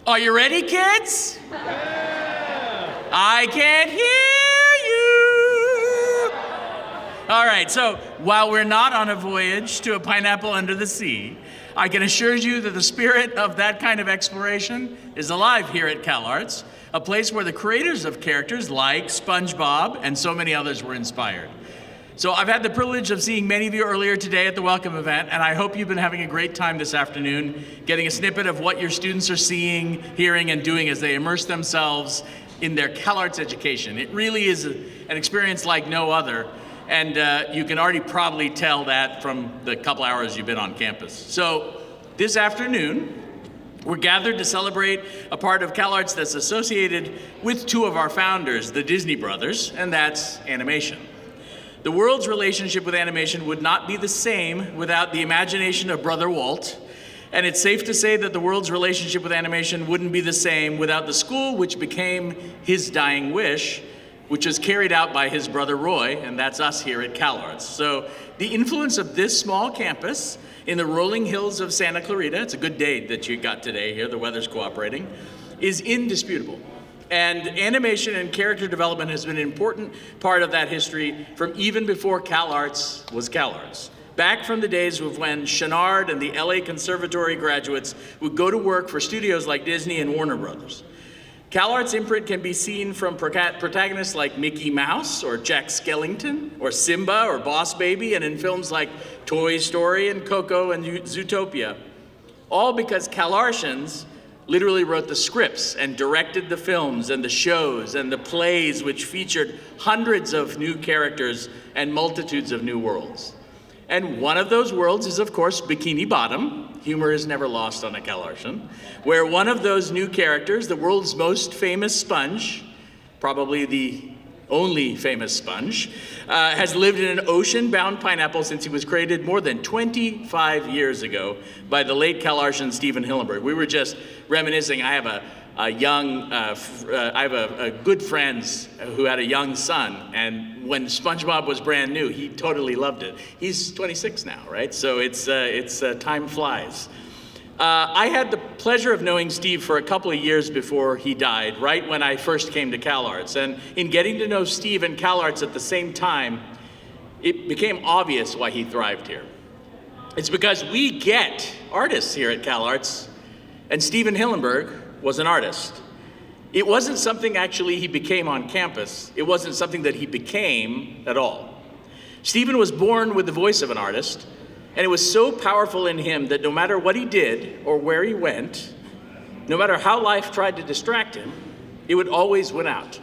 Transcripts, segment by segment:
Are you ready, kids? Yeah. I can't hear you. All right, so while we're not on a voyage to a pineapple under the sea, I can assure you that the spirit of that kind of exploration is alive here at CalArts, a place where the creators of characters like SpongeBob and so many others were inspired. So I've had the privilege of seeing many of you earlier today at the welcome event, and I hope you've been having a great time this afternoon, getting a snippet of what your students are seeing, hearing, and doing as they immerse themselves in their CalArts education. It really is an experience like no other, and you can already probably tell that from the couple hours you've been on campus. So this afternoon, we're gathered to celebrate a part of CalArts that's associated with two of our founders, the Disney brothers, and that's animation. The world's relationship with animation would not be the same without the imagination of Brother Walt, and it's safe to say that the world's relationship with animation wouldn't be the same without the school which became his dying wish, which was carried out by his brother Roy, and that's us here at CalArts. So the influence of this small campus in the rolling hills of Santa Clarita, it's a good day that you got today here, the weather's cooperating, is indisputable. And animation and character development has been an important part of that history from even before CalArts was CalArts. Back from the days of when Chenard and the LA Conservatory graduates would go to work for studios like Disney and Warner Brothers. CalArts' imprint can be seen from protagonists like Mickey Mouse or Jack Skellington or Simba or Boss Baby, and in films like Toy Story and Coco and Zootopia. All because CalArtians literally wrote the scripts and directed the films and the shows and the plays which featured hundreds of new characters and multitudes of new worlds. And one of those worlds is, of course, Bikini Bottom. Humor is never lost on a CalArtian, where one of those new characters, the world's most famous sponge, probably the only famous sponge, has lived in an ocean-bound pineapple since he was created more than 25 years ago by the late CalArtian Stephen Hillenburg. We were just reminiscing. I have a good friends who had a young son, and when SpongeBob was brand new, he totally loved it. He's 26 now, right? So it's time flies. I had the pleasure of knowing Steve for a couple of years before he died, right when I first came to CalArts. And in getting to know Steve and CalArts at the same time, it became obvious why he thrived here. It's because we get artists here at CalArts, and Stephen Hillenburg was an artist. It wasn't something actually he became on campus. It wasn't something that he became at all. Stephen was born with the voice of an artist, and it was so powerful in him that no matter what he did or where he went, no matter how life tried to distract him, it would always win out.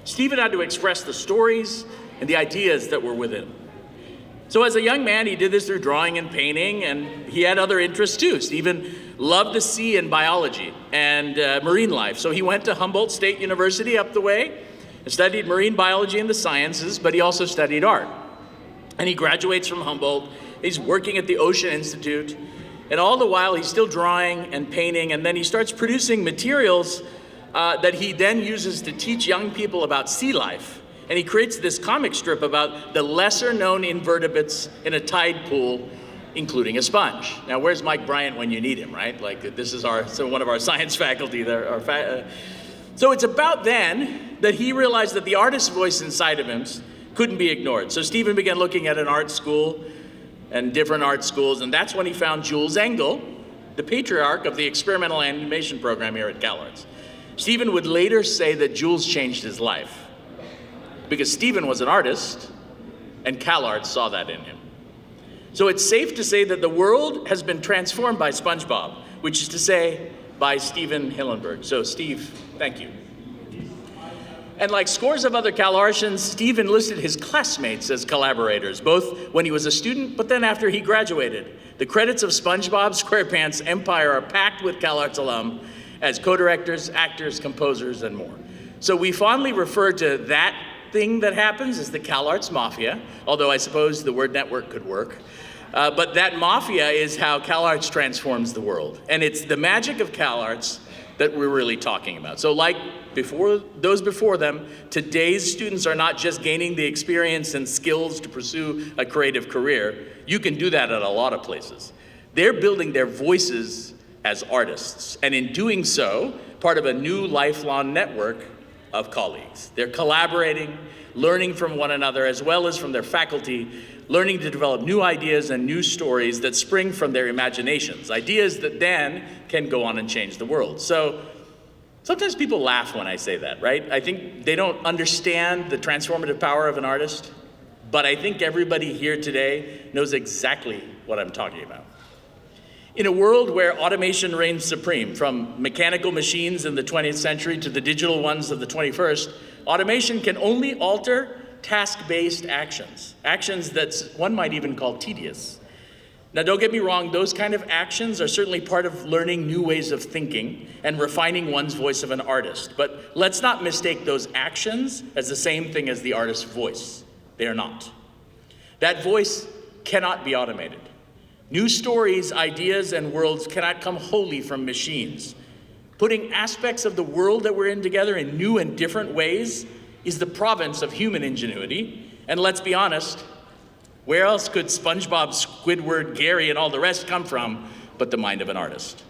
Stephen had to express the stories and the ideas that were within. So as a young man, he did this through drawing and painting, and he had other interests too. Stephen loved the sea and biology and marine life. So he went to Humboldt State University up the way and studied marine biology and the sciences, but he also studied art. And he graduates from Humboldt. He's working at the Ocean Institute, and all the while he's still drawing and painting, and then he starts producing materials that he then uses to teach young people about sea life. And he creates this comic strip about the lesser known invertebrates in a tide pool, including a sponge. Now, where's Mike Bryant when you need him, right? Like, this is one of our science faculty there. So it's about then that he realized that the artist's voice inside of him couldn't be ignored. So Stephen began looking at an art school and different art schools, and that's when he found Jules Engle, the patriarch of the experimental animation program here at CalArts. Stephen would later say that Jules changed his life because Stephen was an artist and CalArts saw that in him. So it's safe to say that the world has been transformed by SpongeBob, which is to say, by Stephen Hillenburg. So Steve, thank you. And like scores of other CalArtians, Steve enlisted his classmates as collaborators, both when he was a student, but then after he graduated. The credits of SpongeBob SquarePants' empire are packed with CalArts alum as co-directors, actors, composers, and more. So we fondly refer to that thing that happens as the CalArts Mafia, although I suppose the word network could work. But that mafia is how CalArts transforms the world. And it's the magic of CalArts that we're really talking about. So like those before them, today's students are not just gaining the experience and skills to pursue a creative career. You can do that at a lot of places. They're building their voices as artists, and in doing so, part of a new lifelong network of colleagues. They're collaborating, learning from one another, as well as from their faculty, learning to develop new ideas and new stories that spring from their imaginations, ideas that then can go on and change the world. So sometimes people laugh when I say that, right? I think they don't understand the transformative power of an artist, but I think everybody here today knows exactly what I'm talking about. In a world where automation reigns supreme, from mechanical machines in the 20th century to the digital ones of the 21st, automation can only alter task-based actions, actions that one might even call tedious. Now, don't get me wrong, those kind of actions are certainly part of learning new ways of thinking and refining one's voice of an artist. But let's not mistake those actions as the same thing as the artist's voice. They are not. That voice cannot be automated. New stories, ideas, and worlds cannot come wholly from machines. Putting aspects of the world that we're in together in new and different ways is the province of human ingenuity. And let's be honest, where else could SpongeBob, Squidward, Gary, and all the rest come from but the mind of an artist?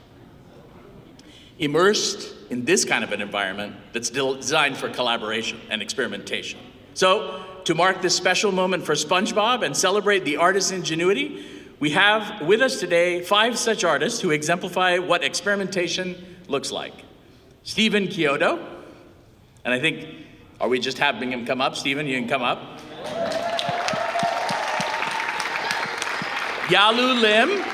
Immersed in this kind of an environment that's designed for collaboration and experimentation. So, to mark this special moment for SpongeBob and celebrate the artist's ingenuity, we have with us today 5 such artists who exemplify what experimentation looks like. Stephen Chiodo, and I think, are we just having him come up? Stephen, you can come up. Yaloo Lim,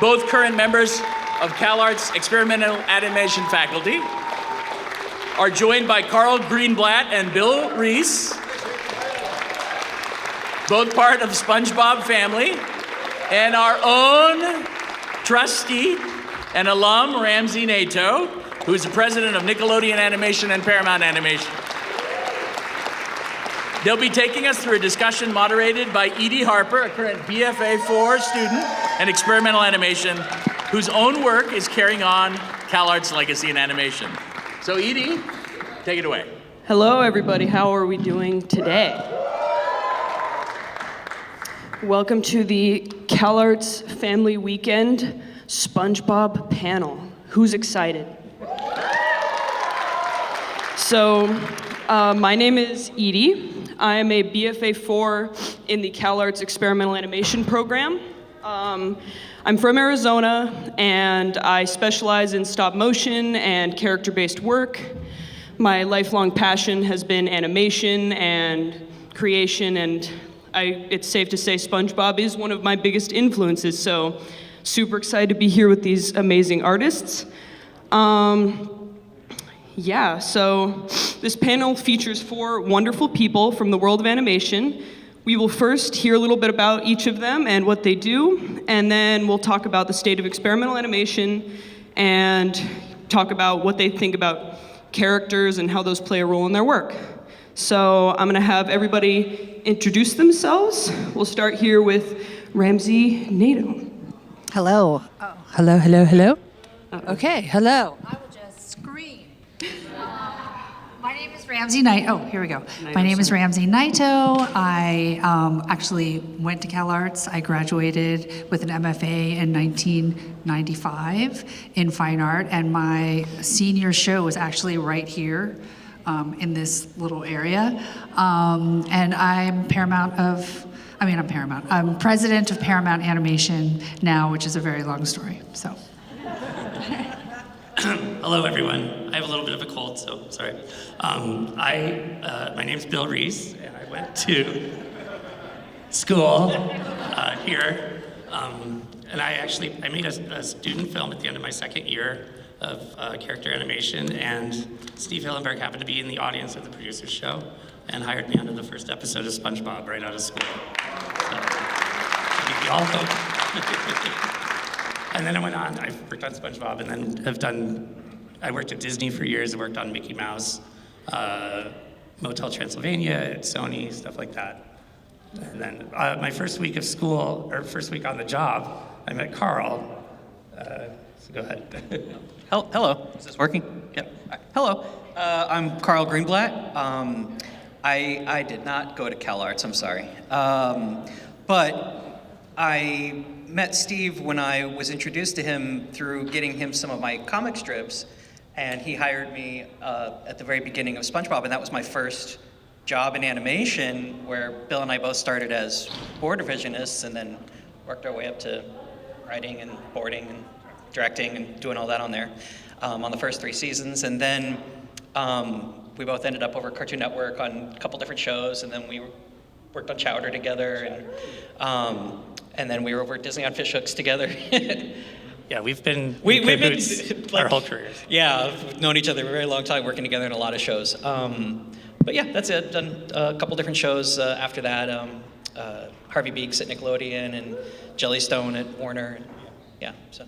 both current members of CalArts Experimental Animation faculty, are joined by Greenblatt and Bill Reiss, both part of SpongeBob family, and our own trustee and alum, Ramsey Naito, who is the president of Nickelodeon Animation and Paramount Animation. They'll be taking us through a discussion moderated by Edie Harper, a current BFA 4 student in experimental animation, whose own work is carrying on CalArts' legacy in animation. So Edie, take it away. Hello, everybody. How are we doing today? Welcome to the CalArts Family Weekend SpongeBob panel. Who's excited? So, my name is Edie. I am a BFA 4 in the CalArts Experimental Animation program. I'm from Arizona, and I specialize in stop motion and character-based work. My lifelong passion has been animation and creation, and it's safe to say SpongeBob is one of my biggest influences, so super excited to be here with these amazing artists. So this panel features 4 wonderful people from the world of animation. We will first hear a little bit about each of them and what they do, and then we'll talk about the state of experimental animation and talk about what they think about characters and how those play a role in their work. So I'm gonna have everybody introduce themselves. We'll start here with Ramsey Naito. Hello. Oh, hello, hello, hello. Okay, hello. I will just scream. My name is Ramsey Naito. Oh, here we go. My name is Ramsey Naito. I actually went to CalArts. I graduated with an MFA in 1995 in fine art, and my senior show was actually right here in this little area. And I'm I'm president of Paramount Animation now, which is a very long story, so. Hello, everyone. I have a little bit of a cold, so sorry. My name's Bill Reiss, and I went to school here. And I made a student film at the end of my second year of character animation, and Steve Hillenburg happened to be in the audience at the producer's show and hired me onto the first episode of SpongeBob right out of school. So, we all hope. And then I went on, I worked on SpongeBob, and then I worked at Disney for years. I worked on Mickey Mouse, Motel Transylvania, at Sony, stuff like that. And then my first week of school, or first week on the job, I met Carl. So go ahead. Hello, is this working? Yep. Hello, I'm Carl Greenblatt. I did not go to CalArts, I'm sorry. But I met Steve when I was introduced to him through getting him some of my comic strips, and he hired me at the very beginning of SpongeBob, and that was my first job in animation, where Bill and I both started as board revisionists and then worked our way up to writing and boarding and directing and doing all that on there on the first 3 seasons. And then we both ended up over Cartoon Network on a couple different shows, and then we worked on Chowder together, and then we were over at Disney on Fish Hooks together. Yeah, we've been We've been our whole careers. Yeah, we've known each other a very long time, working together in a lot of shows. But yeah, that's it. Done a couple different shows after that. Harvey Beaks at Nickelodeon and Jellystone at Warner. Yeah, so.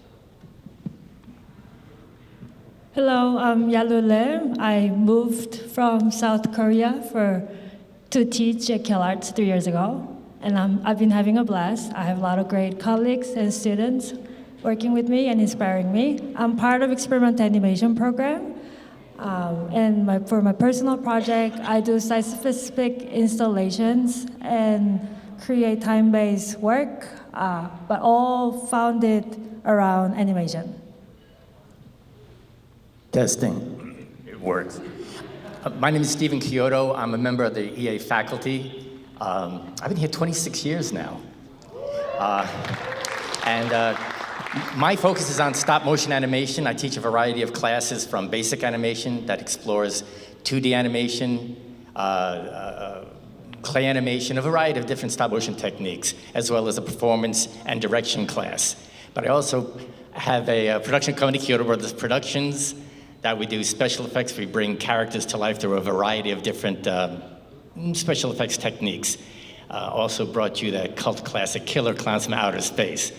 Hello, I'm Yaloo. I moved from South Korea to teach at CalArts 3 years ago, and I've been having a blast. I have a lot of great colleagues and students working with me and inspiring me. I'm part of Experimentation Animation program, and for my personal project, I do site-specific installations and create time-based work, but all founded around animation. Testing. It works. My name is Stephen Chiodo. I'm a member of the EA faculty. I've been here 26 years now. My focus is on stop motion animation. I teach a variety of classes from basic animation that explores 2D animation, clay animation, a variety of different stop motion techniques, as well as a performance and direction class. But I also have a production company, Chiodo Brothers Productions, that we do special effects. We bring characters to life through a variety of different special effects techniques. Also brought you the cult classic Killer Clowns from Outer Space.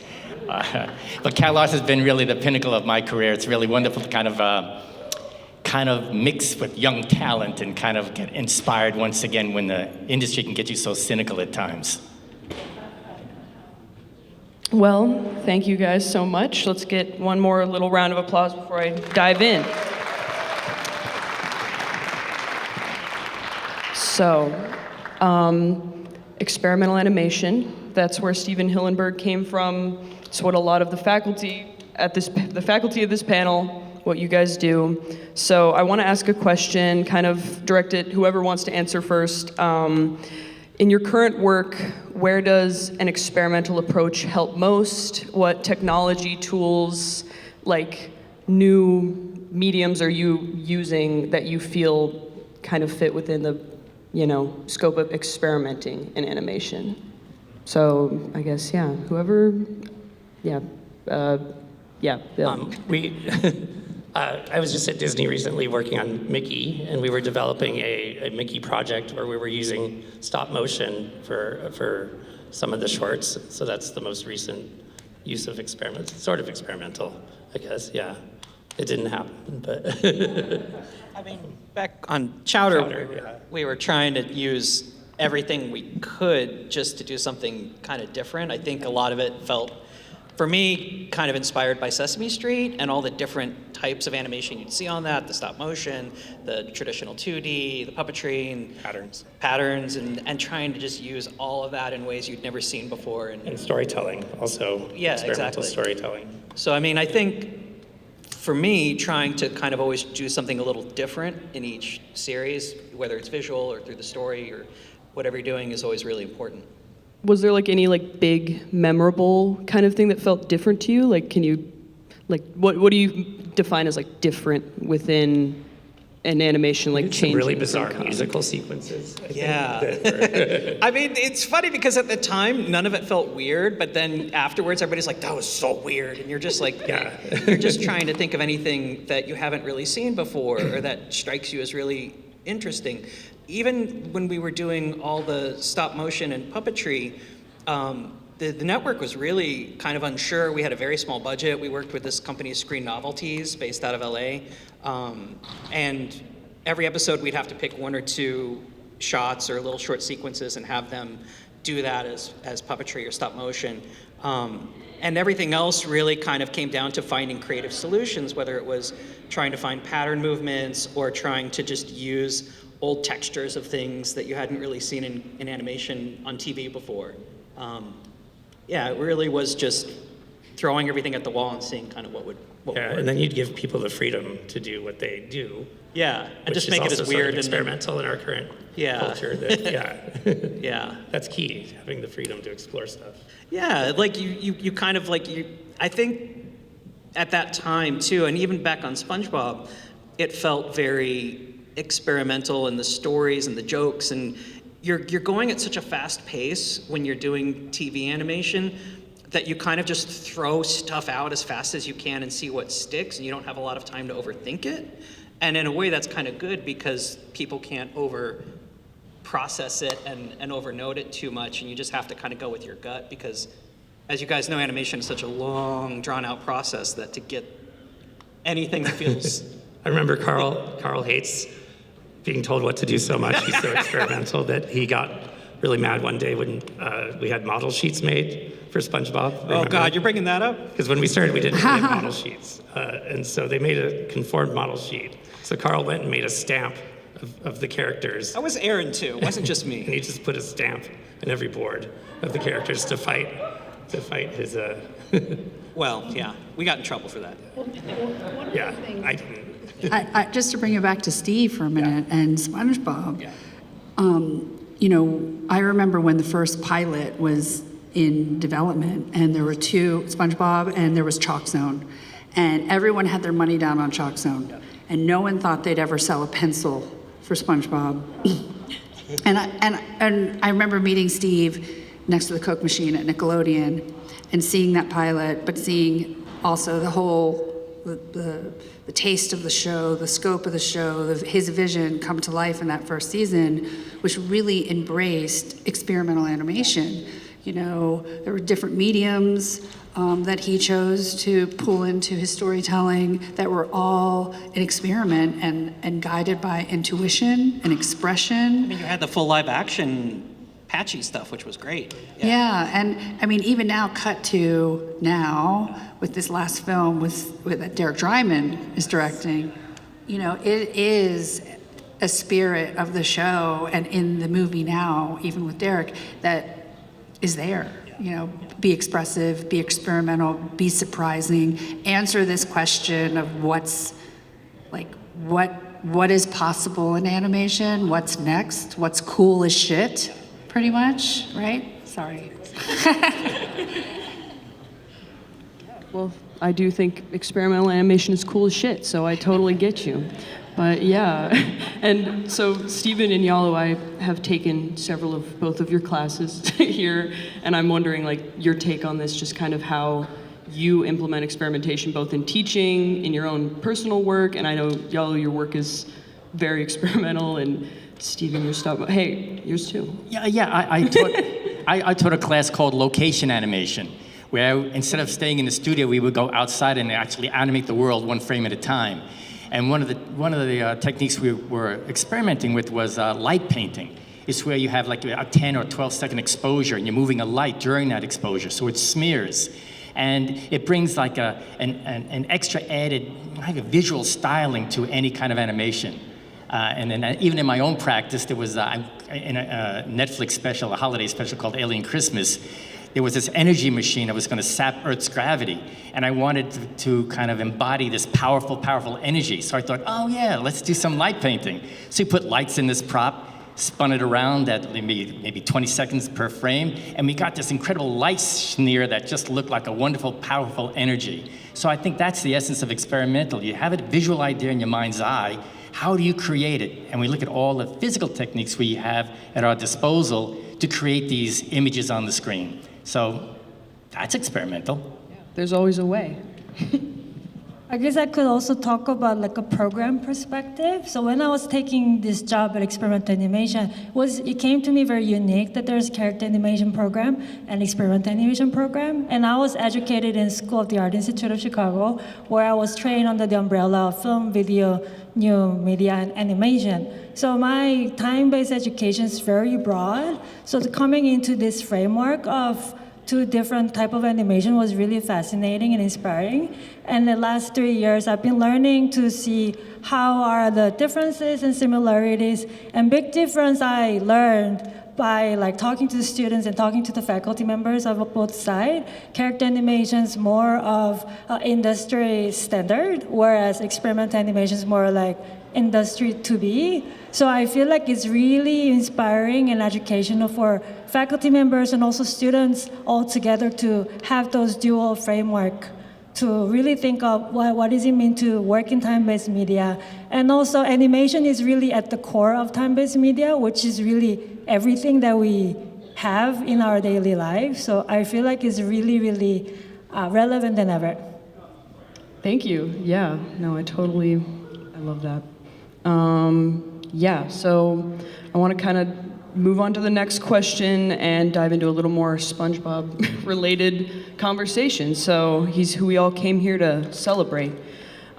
But CalArts has been really the pinnacle of my career. It's really wonderful to kind of mix with young talent and kind of get inspired once again when the industry can get you so cynical at times. Well, thank you guys so much. Let's get one more little round of applause before I dive in. So, experimental animation, that's where Stephen Hillenburg came from. It's what a lot of the faculty of this panel, what you guys do. So I want to ask a question, kind of directed, whoever wants to answer first. In your current work, where does an experimental approach help most? What technology, tools, like new mediums are you using that you feel kind of fit within the, scope of experimenting in animation? So I guess, whoever, Bill. I was just at Disney recently working on Mickey, and we were developing a Mickey project where we were using stop motion for some of the shorts. So that's the most recent use of sort of experimental, I guess. Yeah, it didn't happen, but. I mean, back on Chowder, yeah. We were trying to use everything we could just to do something kind of different. I think a lot of it felt, for me, kind of inspired by Sesame Street and all the different types of animation you'd see on that, the stop motion, the traditional 2D, the puppetry, and patterns, and trying to just use all of that in ways you'd never seen before. And storytelling, also. Yeah, experimental exactly. Storytelling. So, I mean, I think for me, trying to kind of always do something a little different in each series, whether it's visual or through the story or whatever you're doing, is always really important. Was there any big memorable kind of thing that felt different to you? What do you define as different within an animation, Some changing really bizarre some musical sequences. I Yeah. think. I mean, it's funny because at the time, none of it felt weird, but then afterwards, everybody's like, that was so weird. And you're just Yeah. you're just trying to think of anything that you haven't really seen before or that strikes you as really interesting. Even when we were doing all the stop motion and puppetry, the network was really kind of unsure. We had a very small budget. We worked with this company, Screen Novelties, based out of LA. And every episode, we'd have to pick 1 or 2 shots or little short sequences and have them do that as puppetry or stop motion. And everything else really kind of came down to finding creative solutions, whether it was trying to find pattern movements or trying to just use old textures of things that you hadn't really seen in animation on TV before. yeah, it really was just throwing everything at the wall and seeing kind of what would work. And then you'd give people the freedom to do what they do. Yeah, and which just is make it also as sort weird of and experimental in our current Yeah. culture. That, yeah. That's key, having the freedom to explore stuff. Yeah, like you kind of like I think at that time too, and even back on SpongeBob, it felt very experimental in the stories and the jokes, and you're going at such a fast pace when you're doing TV animation that you kind of just throw stuff out as fast as you can and see what sticks, and you don't have a lot of time to overthink it. And in a way, that's kind of good because people can't over process it and overnote it too much, and you just have to kind of go with your gut because, as you guys know, animation is such a long, drawn-out process that to get anything that feels... I remember Carl hates being told what to do so much. He's so experimental that he got really mad one day when we had model sheets made for SpongeBob. Oh God, you're bringing that up? Because when we started, we didn't really have model sheets. And so they made a conformed model sheet. So Carl went and made a stamp of the characters. That was Aaron too, it wasn't just me. And he just put a stamp in every board of the characters to fight his... Well, yeah, we got in trouble for that. Yeah, I didn't. Just to bring it back to Steve for a minute and SpongeBob, I remember when the first pilot was in development and there were two, SpongeBob and there was Chalk Zone, and everyone had their money down on Chalk Zone, and no one thought they'd ever sell a pencil for SpongeBob. and I remember meeting Steve next to the Coke machine at Nickelodeon and seeing that pilot, but seeing also the whole the taste of the show, the scope of the show, his vision come to life in that first season, which really embraced experimental animation. There were different mediums that he chose to pull into his storytelling that were all an experiment and guided by intuition and expression. I mean, you had the full live action patchy stuff, which was great. Yeah, and I mean, even now, cut to now with this last film that Derek Drymon is directing, it is a spirit of the show, and in the movie now, even with Derek, that is there. Be expressive, be experimental, be surprising, answer this question of what is possible in animation, what's next, what's cool as shit. Pretty much, right? Sorry. Well, I do think experimental animation is cool as shit, so I totally get you. But yeah, and so Stephen and Yaloo, I have taken several of both of your classes here, and I'm wondering, your take on this, just kind of how you implement experimentation both in teaching, in your own personal work, and I know, Yaloo, your work is very experimental, and Stephen, your stuff. Hey, yours too. Yeah. I taught a class called location animation, where instead of staying in the studio, we would go outside and actually animate the world one frame at a time. And one of the techniques we were experimenting with was light painting. It's where you have a 10 or 12 second exposure, and you're moving a light during that exposure, so it smears. And it brings an extra added visual styling to any kind of animation. And then even in my own practice, there was in a Netflix special, a holiday special called Alien Christmas, there was this energy machine that was going to sap Earth's gravity. And I wanted to kind of embody this powerful, powerful energy. So I thought, oh yeah, let's do some light painting. So we put lights in this prop, spun it around at maybe 20 seconds per frame, and we got this incredible light smear that just looked like a wonderful, powerful energy. So I think that's the essence of experimental. You have a visual idea in your mind's eye. How do you create it? And we look at all the physical techniques we have at our disposal to create these images on the screen. So that's experimental. There's always a way. I guess I could also talk about a program perspective. So when I was taking this job at Experimental Animation, it came to me very unique that there's character animation program and experimental animation program. And I was educated in School of the Art Institute of Chicago, where I was trained under the umbrella of film, video, new media, and animation. So my time-based education is very broad. So coming into this framework of two different type of animation was really fascinating and inspiring. And the last 3 years, I've been learning to see how are the differences and similarities. And big difference I learned by like talking to the students and talking to the faculty members of both sides, character animation is more of industry standard, whereas experimental animation is more like industry to be. So I feel like it's really inspiring and educational for faculty members and also students all together to have those dual framework to really think of what does it mean to work in time-based media. And also animation is really at the core of time-based media, which is really everything that we have in our daily life. So I feel like it's really, really relevant than ever. Thank you. Yeah, no, I love that. Yeah, so I want to kind of move on to the next question and dive into a little more SpongeBob-related conversation. So he's who we all came here to celebrate.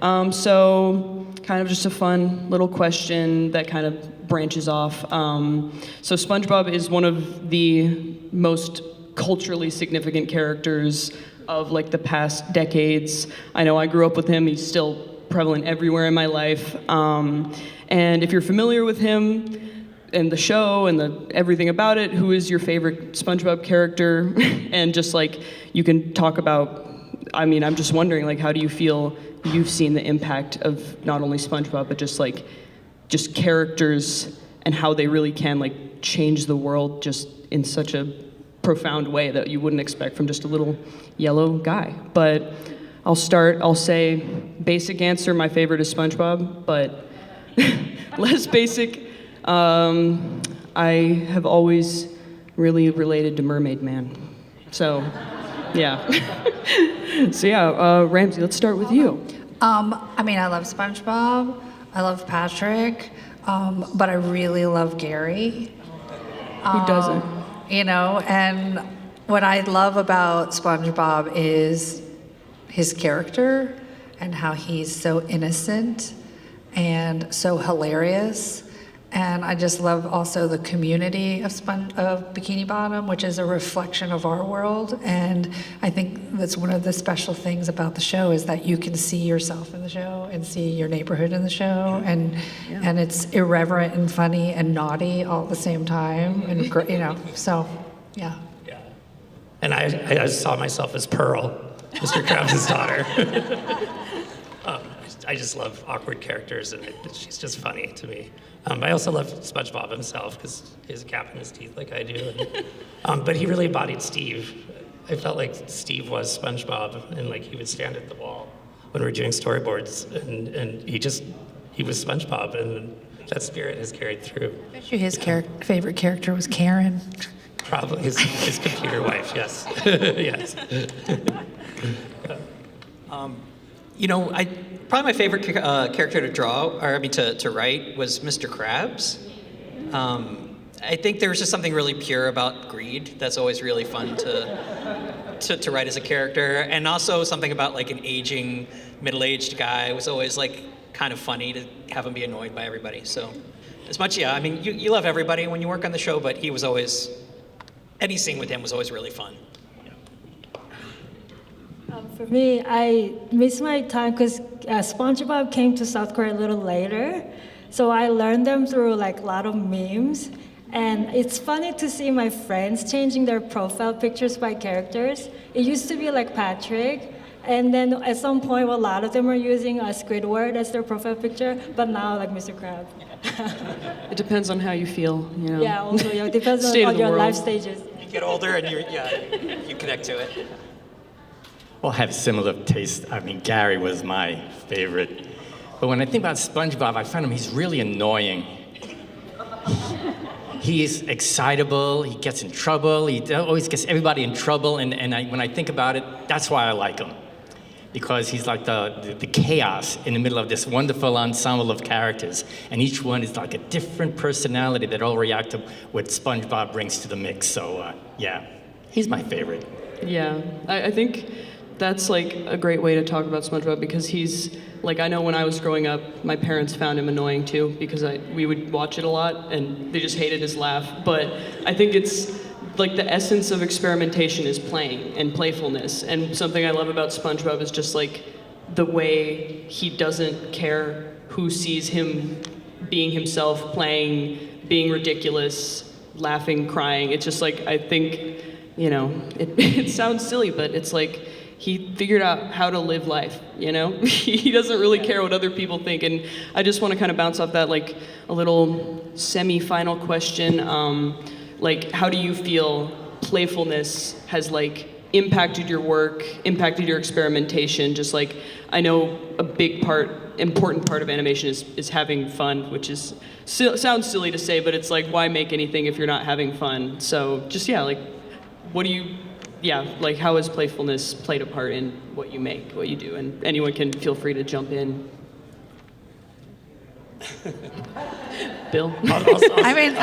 So kind of just a fun little question that kind of branches off. So SpongeBob is one of the most culturally significant characters of like the past decades. I know I grew up with him. He's still prevalent everywhere in my life. And if you're familiar with him and the show and everything about it, who is your favorite SpongeBob character? And just like, you can talk about, I mean, I'm just wondering, like, how do you feel you've seen the impact of not only SpongeBob, but just characters and how they really can like change the world just in such a profound way that you wouldn't expect from just a little yellow guy. But I'll say basic answer, my favorite is SpongeBob, but less basic, I have always really related to Mermaid Man. So, yeah. Ramsey, let's start with you. I mean, I love SpongeBob, I love Patrick, but I really love Gary. Who doesn't? You know, and what I love about SpongeBob is his character and how he's so innocent and so hilarious. And I just love also the community of Bikini Bottom, which is a reflection of our world. And I think that's one of the special things about the show is that you can see yourself in the show and see your neighborhood in the show. And it's irreverent and funny and naughty all at the same time. And, you know, so, yeah. Yeah. And I saw myself as Pearl, Mr. Krabs' daughter. I just love awkward characters, and she's just funny to me. I also love SpongeBob himself because he has a cap in his teeth like I do. And, but he really embodied Steve. I felt like Steve was SpongeBob, and like he would stand at the wall when we were doing storyboards, and he was SpongeBob, and that spirit has carried through. I bet you his favorite character was Karen. Probably his computer wife, yes. Yes. You know, probably my favorite character to draw, or I mean to write, was Mr. Krabs. I think there was just something really pure about greed that's always really fun to write as a character, and also something about like an aging, middle-aged guy was always like kind of funny to have him be annoyed by everybody. So, as much, yeah, I mean, you love everybody when you work on the show, but he was always, any scene with him was always really fun. For me, I miss my time because SpongeBob came to South Korea a little later. So I learned them through like a lot of memes. And it's funny to see my friends changing their profile pictures by characters. It used to be like Patrick. And then at some point, a lot of them are using Squidward as their profile picture, but now like Mr. Krabs. It depends on how you feel, you know. Yeah, also, yeah, it depends on your life stages. You get older and you connect to it. Well, I have similar taste. I mean, Gary was my favorite. But when I think about SpongeBob, I find he's really annoying. He's excitable, he gets in trouble, he always gets everybody in trouble, and when I think about it, that's why I like him. Because he's like the chaos in the middle of this wonderful ensemble of characters, and each one is like a different personality that all react to what SpongeBob brings to the mix. So, yeah, he's my favorite. Yeah, I think that's like a great way to talk about SpongeBob because he's, like, I know when I was growing up, my parents found him annoying too because we would watch it a lot and they just hated his laugh. But I think it's like the essence of experimentation is playing and playfulness. And something I love about SpongeBob is just like the way he doesn't care who sees him being himself, playing, being ridiculous, laughing, crying. It's just like, I think, you know, it sounds silly, but it's like he figured out how to live life, you know? He doesn't really care what other people think. And I just want to kind of bounce off that, like a little semi-final question. Like, how do you feel playfulness has like impacted your work, impacted your experimentation? Just like, I know a big part, important part of animation is having fun, which is, sounds silly to say, but it's like, why make anything if you're not having fun? So just, yeah, like, what do you, yeah, like how has playfulness played a part in what you make, what you do? And anyone can feel free to jump in. Bill? I mean,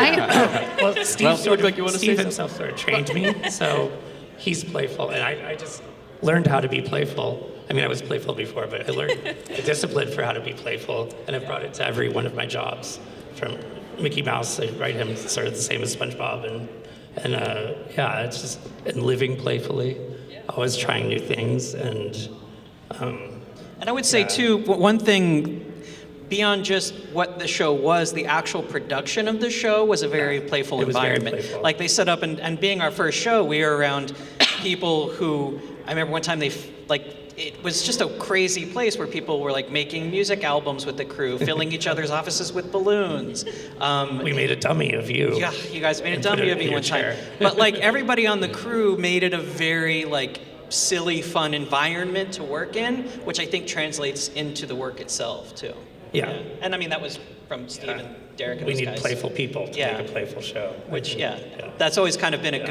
Well, Steve looked like you wanna say Steve something. himself sort of trained me, so he's playful, and I just learned how to be playful. I mean, I was playful before, but I learned the discipline for how to be playful, and I've brought it to every one of my jobs. From Mickey Mouse, I write him sort of the same as SpongeBob, and yeah, it's just and living playfully, always trying new things, and And I would say too, one thing beyond just what the show was, the actual production of the show was a very playful It was very environment. playful. Like they set up, and being our first show, we were around people who, I remember one time it was just a crazy place where people were like making music albums with the crew, filling each other's offices with balloons. we made a dummy of you. Yeah, you guys made a And put dummy it of in me your one time. chair. But like everybody on the crew made it a very like silly, fun environment to work in, which I think translates into the work itself too. Yeah. And I mean that was from Steve and Derek and We those need guys. playful people to Yeah. make a playful show. Which that's always kind of been a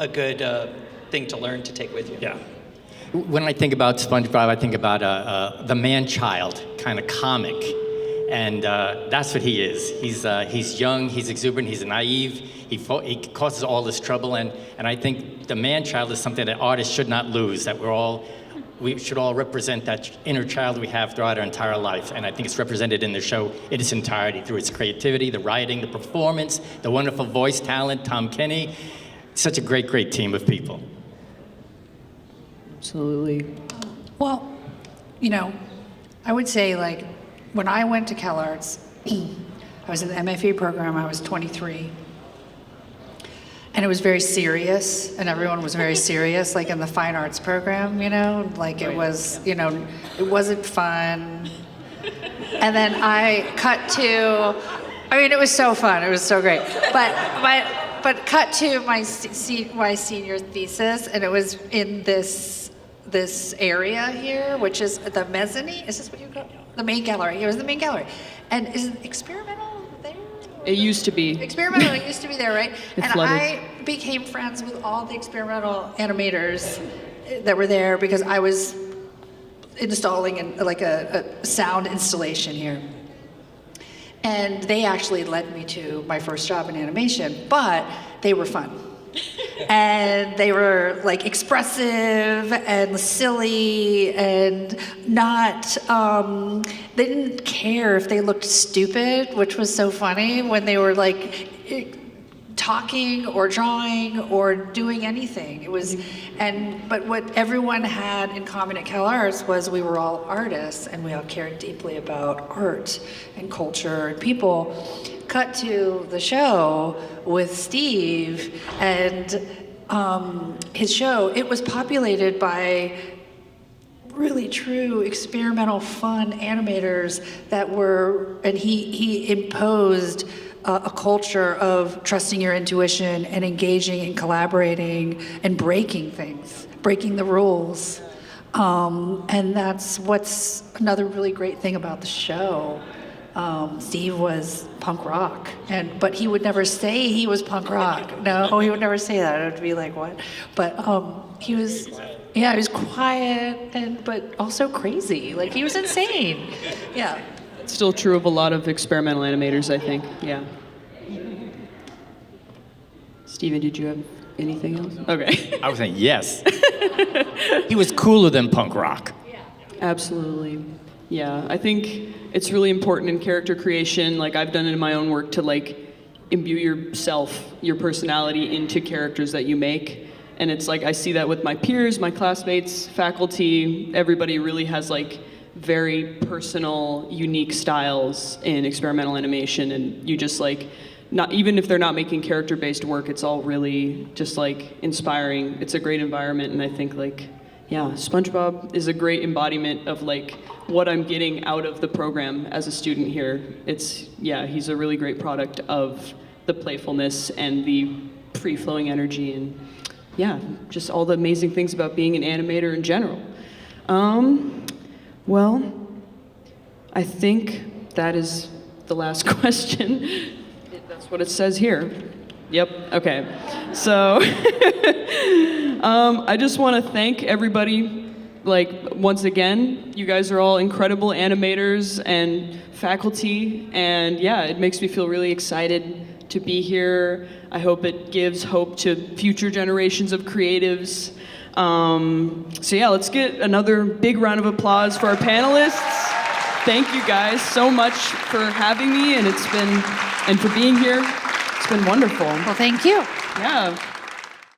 good thing to learn to take with you. Yeah. When I think about SpongeBob, I think about the man-child kind of comic, and that's what he is. He's young, he's exuberant, he's naive, he causes all this trouble, and I think the man-child is something that artists should not lose, that we should all represent that inner child we have throughout our entire life, and I think it's represented in the show in its entirety through its creativity, the writing, the performance, the wonderful voice talent, Tom Kenny. Such a great, great team of people. Absolutely. well, you know, I would say like when I went to CalArts, I was in the MFA program, I was 23. And it was very serious, and everyone was very serious, like in the fine arts program, you know, like it was, you know, it wasn't fun. And then I cut to, I mean, it was so fun, it was so great. But cut to my senior thesis, and it was in this area here, which is the mezzanine. Is this what you call it? The main gallery. It was the main gallery. And is it experimental there? It used to be. Experimental used to be there, right? It And flooded. I became friends with all the experimental animators that were there because I was installing a sound installation here. And they actually led me to my first job in animation, but they were fun. And they were like expressive and silly and not, they didn't care if they looked stupid, which was so funny when they were like talking or drawing or doing anything. It was, but what everyone had in common at CalArts was we were all artists and we all cared deeply about art and culture and people. Cut to the show with Steve and his show. It was populated by really true experimental fun animators that were, and he imposed a culture of trusting your intuition and engaging and collaborating and breaking things, breaking the rules. And that's what's another really great thing about the show. Steve was punk rock, but he would never say he was punk rock. No, he would never say that. It would be like, what? But he was quiet but also crazy. Like he was insane. Yeah. It's still true of a lot of experimental animators, I think. Yeah. Steven, did you have anything else? Okay. I was saying yes. He was cooler than punk rock. Absolutely. Yeah, I think it's really important in character creation, like I've done it in my own work, to like imbue yourself, your personality into characters that you make. And it's like I see that with my peers, my classmates, faculty, everybody really has like very personal, unique styles in experimental animation, and you just like not even if they're not making character-based work, it's all really just like inspiring. It's a great environment, and I think like, yeah, SpongeBob is a great embodiment of like what I'm getting out of the program as a student here. He's a really great product of the playfulness and the free-flowing energy, and yeah, just all the amazing things about being an animator in general. Well, I think that is the last question. That's what it says here. Yep, okay. So, I just want to thank everybody, like, once again. You guys are all incredible animators and faculty, and yeah, it makes me feel really excited to be here. I hope it gives hope to future generations of creatives. So yeah, let's get another big round of applause for our panelists. Thank you guys so much for having me, and for being here. It's been wonderful. Well, thank you. Yeah.